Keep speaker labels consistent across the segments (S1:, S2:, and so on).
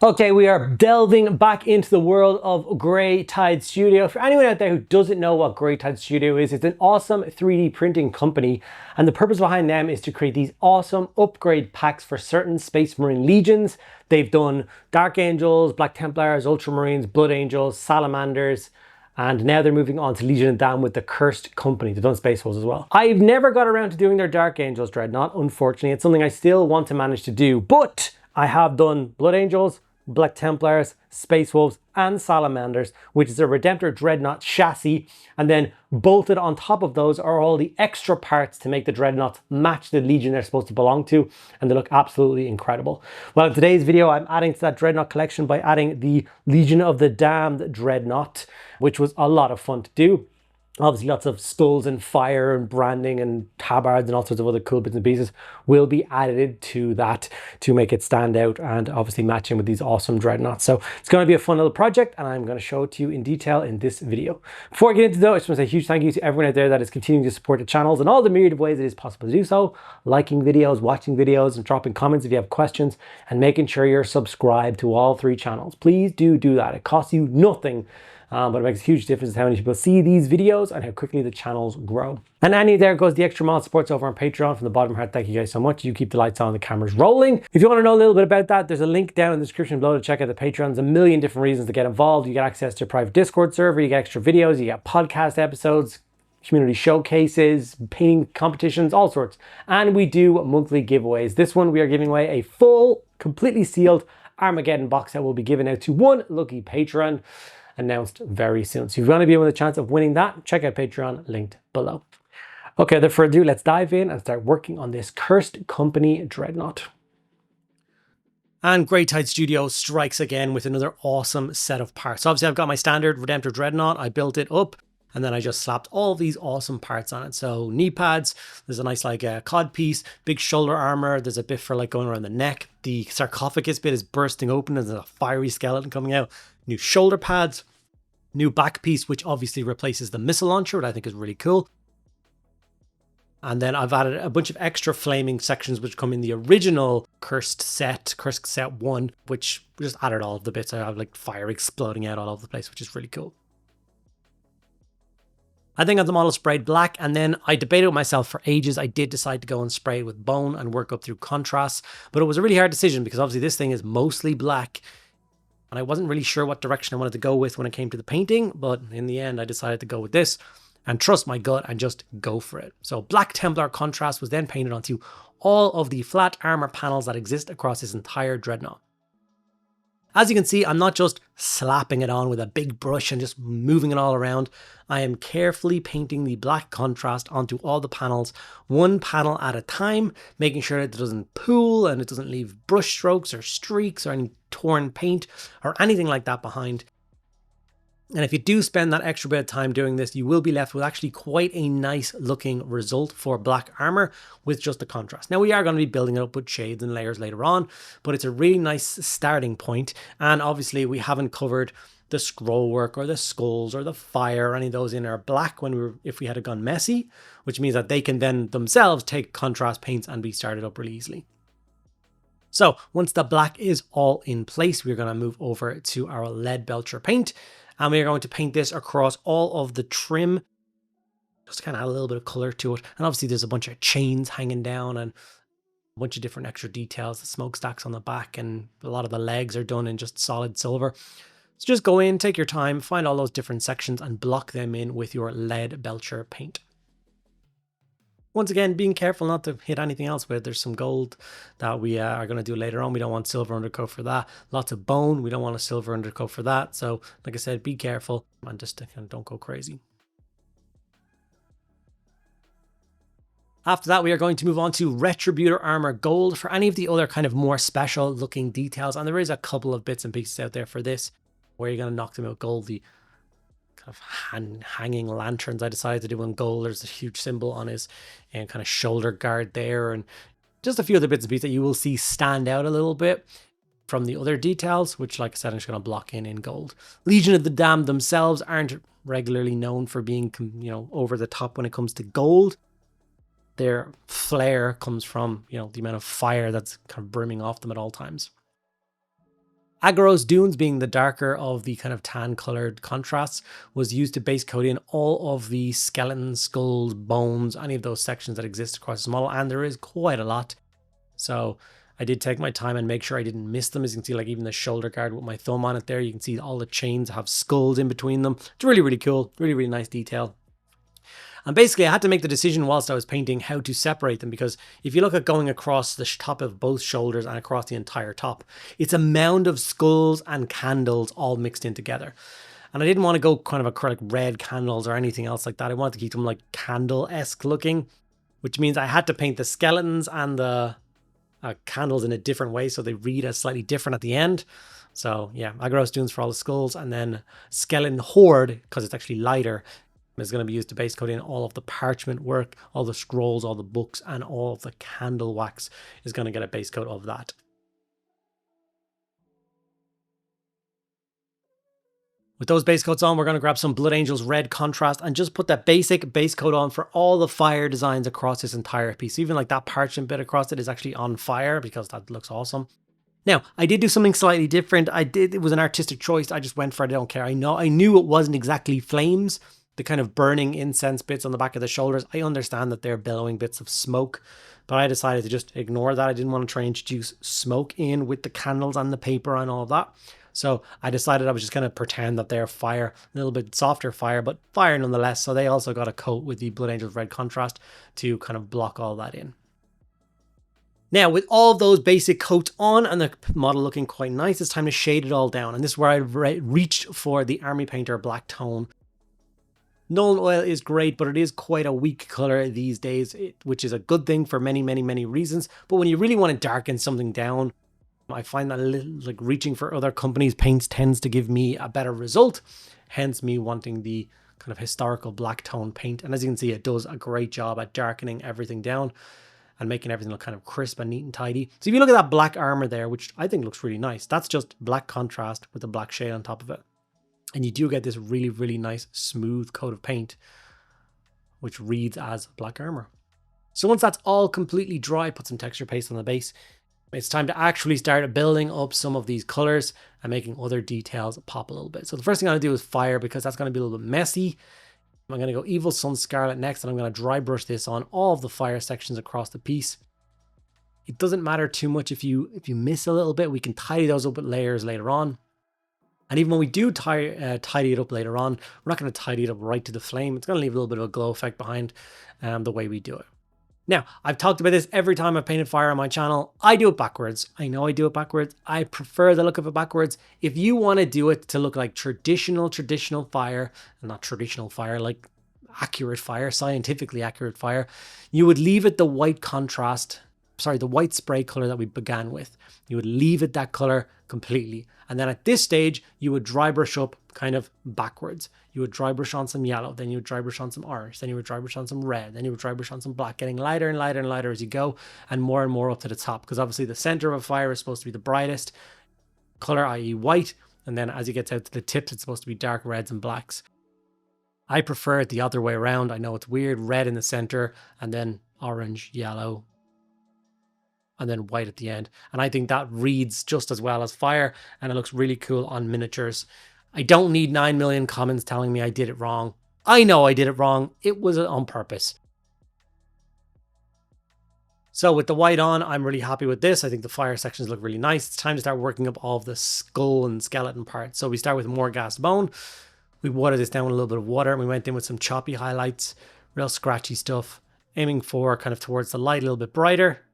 S1: Okay, we are delving back into the world of Grey Tide Studio. For anyone out there who doesn't know what Grey Tide Studio is, it's an awesome 3D printing company, and the purpose behind them is to create these awesome upgrade packs for certain Space Marine legions. They've done Dark Angels, Black Templars, Ultramarines, Blood Angels, Salamanders, and now they're moving on to Legion of Damn with the Cursed Company. They've done Space Wolves as well. I've never got around to doing their Dark Angels Dreadnought, unfortunately. It's something I still want to manage to do, but I have done Blood Angels, Black Templars, Space Wolves, and Salamanders, which is a Redemptor Dreadnought chassis. And then bolted on top of those are all the extra parts to make the Dreadnoughts match the Legion they're supposed to belong to. And they look absolutely incredible. Well, in today's video, I'm adding to that Dreadnought collection by adding the Legion of the Damned Dreadnought, which was a lot of fun to do. Obviously, lots of skulls and fire and branding and tabards and all sorts of other cool bits and pieces will be added to that to make it stand out and obviously matching with these awesome dreadnoughts. So it's going to be a fun little project, and I'm going to show it to you in detail in this video. Before I get into that, I just want to say a huge thank you to everyone out there that is continuing to support the channels in all the myriad of ways it is possible to do so. Liking videos, watching videos, and dropping comments if you have questions, and making sure you're subscribed to all three channels. Please do that. It costs you nothing. But it makes a huge difference in how many people see these videos and how quickly the channels grow. And Annie, there goes the extra mild supports over on Patreon. From the bottom of my heart, thank you guys so much. You keep the lights on, the cameras rolling. If you want to know a little bit about that, there's a link down in the description below to check out the Patreon. There's a million different reasons to get involved. You get access to a private Discord server, you get extra videos, you get podcast episodes, community showcases, painting competitions, all sorts. And we do monthly giveaways. This one, we are giving away a full, completely sealed Armageddon box that will be given out to one lucky patron, announced very soon. So if you want to be with a chance of winning that, check out Patreon, linked below. Okay, without further ado, let's dive in and start working on this Cursed Company Dreadnought. And Grey Tide Studio strikes again with another awesome set of parts. So obviously I've got my standard Redemptor Dreadnought. I built it up, and then I just slapped all these awesome parts on it. So knee pads, there's a nice like cod piece, big shoulder armor, there's a bit for like going around the neck. The sarcophagus bit is bursting open, there's a fiery skeleton coming out. New shoulder pads, new back piece, which obviously replaces the missile launcher, which I think is really cool. And then I've added a bunch of extra flaming sections which come in the original Cursed set 1, which just added all of the bits. I have like fire exploding out all over the place, which is really cool. I think I got the model sprayed black, and then I debated with myself for ages. I did decide to go and spray it with bone and work up through contrast, but it was a really hard decision because obviously this thing is mostly black, and I wasn't really sure what direction I wanted to go with when it came to the painting, but in the end I decided to go with this and trust my gut and just go for it. So Black Templar contrast was then painted onto all of the flat armor panels that exist across this entire dreadnought. As you can see, I'm not just slapping it on with a big brush and just moving it all around. I am carefully painting the black contrast onto all the panels, one panel at a time, making sure that it doesn't pool and it doesn't leave brush strokes or streaks or any torn paint or anything like that behind. And if you do spend that extra bit of time doing this, you will be left with actually quite a nice looking result for black armor with just the contrast. Now we are going to be building it up with shades and layers later on, but it's a really nice starting point. And obviously we haven't covered the scroll work or the skulls or the fire or any of those in our black if we had gone messy, which means that they can then themselves take contrast paints and be started up really easily. So once the black is all in place, we're going to move over to our lead belcher paint. And we are going to paint this across all of the trim, just to kind of add a little bit of color to it. And obviously there's a bunch of chains hanging down and a bunch of different extra details, the smokestacks on the back, and a lot of the legs are done in just solid silver. So just go in, take your time, find all those different sections and block them in with your lead belcher paint. Once again, being careful not to hit anything else with. There's some gold that we are going to do later on. We don't want silver undercoat for that. Lots of bone. We don't want a silver undercoat for that. So like I said, be careful and just don't go crazy. After that, we are going to move on to Retributor Armor Gold for any of the other kind of more special looking details. And there is a couple of bits and pieces out there for this where you're going to knock them out gold. The kind of hanging lanterns I decided to do in gold. There's a huge symbol on his kind of shoulder guard there, and just a few other bits and pieces that you will see stand out a little bit from the other details, which like I said, I'm just going to block in gold. Legion of the Damned themselves aren't regularly known for being, over the top when it comes to gold. Their flair comes from, the amount of fire that's kind of brimming off them at all times. Agarose Dunes, being the darker of the kind of tan colored contrasts, was used to base coat in all of the skeletons, skulls, bones, any of those sections that exist across this model, and there is quite a lot. So I did take my time and make sure I didn't miss them. As you can see, like even the shoulder guard with my thumb on it there, you can see all the chains have skulls in between them. It's really, really cool. Really, really nice detail. And basically I had to make the decision whilst I was painting how to separate them, because if you look at going across the top of both shoulders and across the entire top, it's a mound of skulls and candles all mixed in together. And I didn't want to go kind of acrylic red candles or anything else like that. I wanted to keep them like candle-esque looking, which means I had to paint the skeletons and the candles in a different way so they read as slightly different at the end. So yeah, Agarose Dunes for all the skulls, and then Skeleton Horde, because it's actually lighter, is going to be used to base coat in all of the parchment work, all the scrolls, all the books, and all of the candle wax is going to get a base coat of that. With those base coats on, we're going to grab some Blood Angels Red contrast and just put that basic base coat on for all the fire designs across this entire piece. Even like that parchment bit across it is actually on fire because that looks awesome. Now, I did do something slightly different. It was an artistic choice. I just went for it. I don't care. I knew it wasn't exactly flames. The kind of burning incense bits on the back of the shoulders, I understand that they're billowing bits of smoke, but I decided to just ignore that. I didn't want to try and introduce smoke in with the candles and the paper and all of that. So I decided I was just going to pretend that they're fire, a little bit softer fire, but fire nonetheless. So they also got a coat with the Blood Angels Red contrast to kind of block all that in. Now, with all of those basic coats on and the model looking quite nice, it's time to shade it all down. And this is where I reached for the Army Painter Black Tone. Nuln Oil is great, but it is quite a weak color these days, which is a good thing for many, many, many reasons. But when you really want to darken something down, I find that a little, like reaching for other companies' paints tends to give me a better result. Hence me wanting the kind of historical black tone paint. And as you can see, it does a great job at darkening everything down and making everything look kind of crisp and neat and tidy. So if you look at that black armor there, which I think looks really nice, that's just black contrast with a black shade on top of it. And you do get this really, really nice smooth coat of paint, which reads as black armor. So once that's all completely dry, put some texture paste on the base. It's time to actually start building up some of these colors and making other details pop a little bit. So the first thing I'm going to do is fire, because that's going to be a little bit messy. I'm going to go Evil Sun Scarlet next, and I'm going to dry brush this on all of the fire sections across the piece. It doesn't matter too much if you miss a little bit. We can tidy those up with layers later on. And even when we do tidy it up later on, we're not going to tidy it up right to the flame. It's going to leave a little bit of a glow effect behind the way we do it. Now, I've talked about this every time I've painted fire on my channel. I do it backwards. I know I do it backwards. I prefer the look of it backwards. If you want to do it to look like traditional fire, and not traditional fire, like accurate fire, scientifically accurate fire, you would leave it the white contrast, the white spray color that we began with. You would leave it that color completely. And then at this stage, you would dry brush up kind of backwards. You would dry brush on some yellow, then you would dry brush on some orange, then you would dry brush on some red, then you would dry brush on some black, getting lighter and lighter and lighter as you go, and more up to the top. Because obviously the center of a fire is supposed to be the brightest color, i.e. white. And then as it gets out to the tips, it's supposed to be dark reds and blacks. I prefer it the other way around. I know it's weird, red in the center, and then orange, yellow, and then white at the end. And I think that reads just as well as fire, and it looks really cool on miniatures. I don't need 9 million comments telling me I did it wrong. I know I did it wrong. It was on purpose. So with the white on, I'm really happy with this. I think the fire sections look really nice. It's time to start working up all of the skull and skeleton parts. So we start with more gas bone. We watered this down with a little bit of water, and we went in with some choppy highlights, real scratchy stuff, aiming for kind of towards the light, a little bit brighter.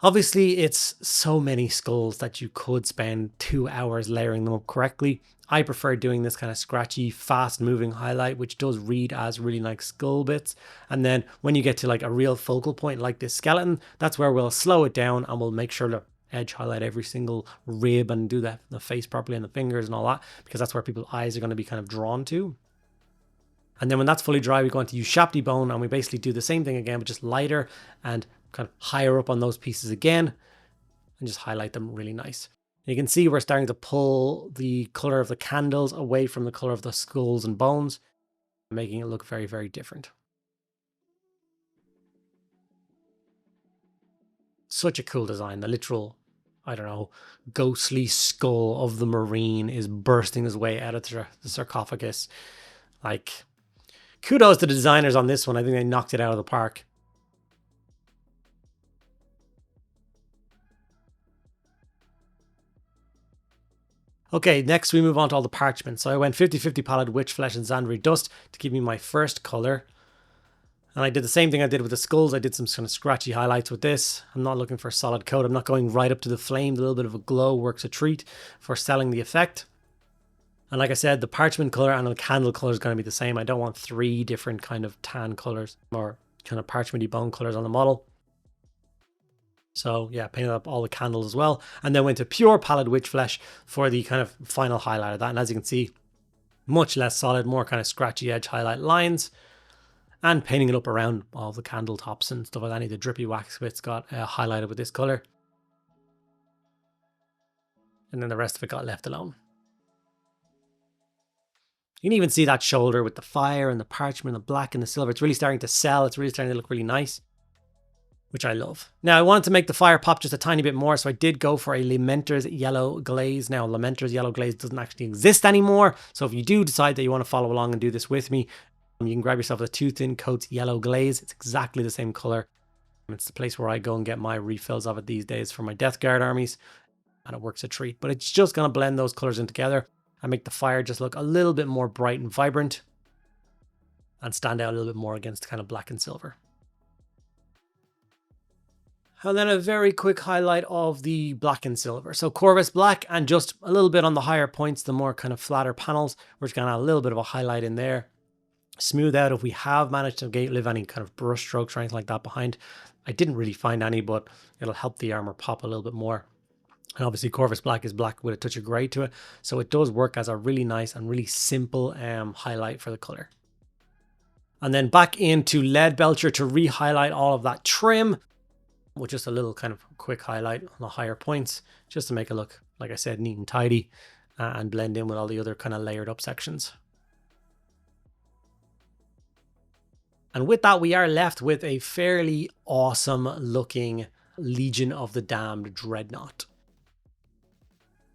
S1: Obviously, it's so many skulls that you could spend 2 hours layering them up correctly. I prefer doing this kind of scratchy, fast-moving highlight, which does read as really nice skull bits. And then when you get to like a real focal point like this skeleton, that's where we'll slow it down and we'll make sure to edge highlight every single rib and do the face properly and the fingers and all that, because that's where people's eyes are going to be kind of drawn to. And then when that's fully dry, we go into use Shapty Bone, and we basically do the same thing again, but just lighter and kind of higher up on those pieces again, and just highlight them really nice. And you can see we're starting to pull the color of the candles away from the color of the skulls and bones, making it look very, very different. Such a cool design. The literal, I don't know, ghostly skull of the Marine is bursting his way out of the sarcophagus. Like, kudos to the designers on this one. I think they knocked it out of the park. Okay, next we move on to all the parchment. So I went 50-50 pallid witch flesh and Zandri dust to give me my first color. And I did the same thing I did with the skulls. I did some kind of scratchy highlights with this. I'm not looking for a solid coat. I'm not going right up to the flame. A little bit of a glow works a treat for selling the effect. And like I said, the parchment color and the candle color is going to be the same. I don't want 3 different kind of tan colors or kind of parchmenty bone colors on the model. So yeah, painted up all the candles as well. And then went to pure pallid witch flesh for the kind of final highlight of that. And as you can see, much less solid, more kind of scratchy edge highlight lines. And painting it up around all the candle tops and stuff like that. Any of the drippy wax bits got highlighted with this color. And then the rest of it got left alone. You can even see that shoulder with the fire and the parchment, the black and the silver. It's really starting to sell. It's really starting to look really nice, which I love. Now, I wanted to make the fire pop just a tiny bit more, so I did go for a Lamenter's yellow glaze. Now, Lamenter's yellow glaze doesn't actually exist anymore, so if you do decide that you want to follow along and do this with me, you can grab yourself a 2 Thin Coats yellow glaze. It's exactly the same color. It's the place where I go and get my refills of it these days for my Death Guard armies, and it works a treat. But it's just going to blend those colors in together and make the fire just look a little bit more bright and vibrant and stand out a little bit more against kind of black and silver. And then a very quick highlight of the black and silver. So Corvus black and just a little bit on the higher points, the more kind of flatter panels. We're just going to add a little bit of a highlight in there. Smooth out if we have managed to leave any kind of brush strokes or anything like that behind. I didn't really find any, but it'll help the armor pop a little bit more. And obviously Corvus black is black with a touch of grey to it. So it does work as a really nice and really simple highlight for the color. And then back into Leadbelcher to re-highlight all of that trim with just a little kind of quick highlight on the higher points, just to make it look, like I said, neat and tidy and blend in with all the other kind of layered up sections. And with that, we are left with a fairly awesome looking Legion of the Damned Dreadnought.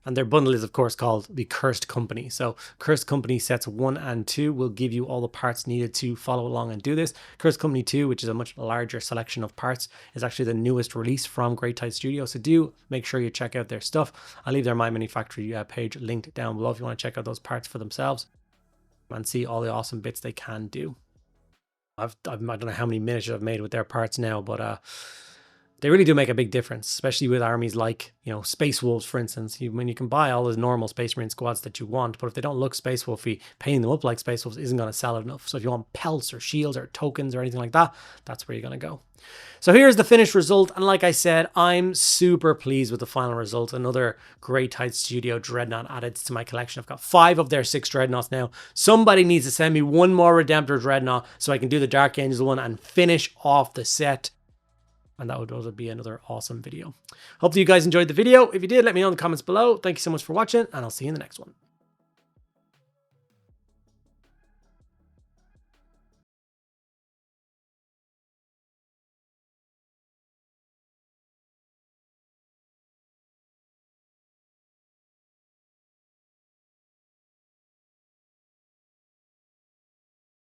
S1: And their bundle is, of course, called the Cursed Company. So Cursed Company sets 1 and 2 will give you all the parts needed to follow along and do this. Cursed Company 2, which is a much larger selection of parts, is actually the newest release from Great Tide Studio. So do make sure you check out their stuff. I'll leave their My Mini Factory page linked down below if you want to check out those parts for themselves and see all the awesome bits they can do. I don't know how many miniatures I've made with their parts now, but they really do make a big difference, especially with armies like, you know, Space Wolves, for instance. When you can buy all the normal Space Marine squads that you want, but if they don't look Space Wolfy, painting them up like Space Wolves isn't going to sell enough. So if you want pelts or shields or tokens or anything like that, that's where you're going to go. So here's the finished result. And like I said, I'm super pleased with the final result. Another Great Tide Studio Dreadnought added to my collection. I've got 5 of their 6 Dreadnoughts now. Somebody needs to send me one more Redemptor Dreadnought so I can do the Dark Angels one and finish off the set. And that would be another awesome video. Hope that you guys enjoyed the video. If you did, let me know in the comments below. Thank you so much for watching, and I'll see you in the next one.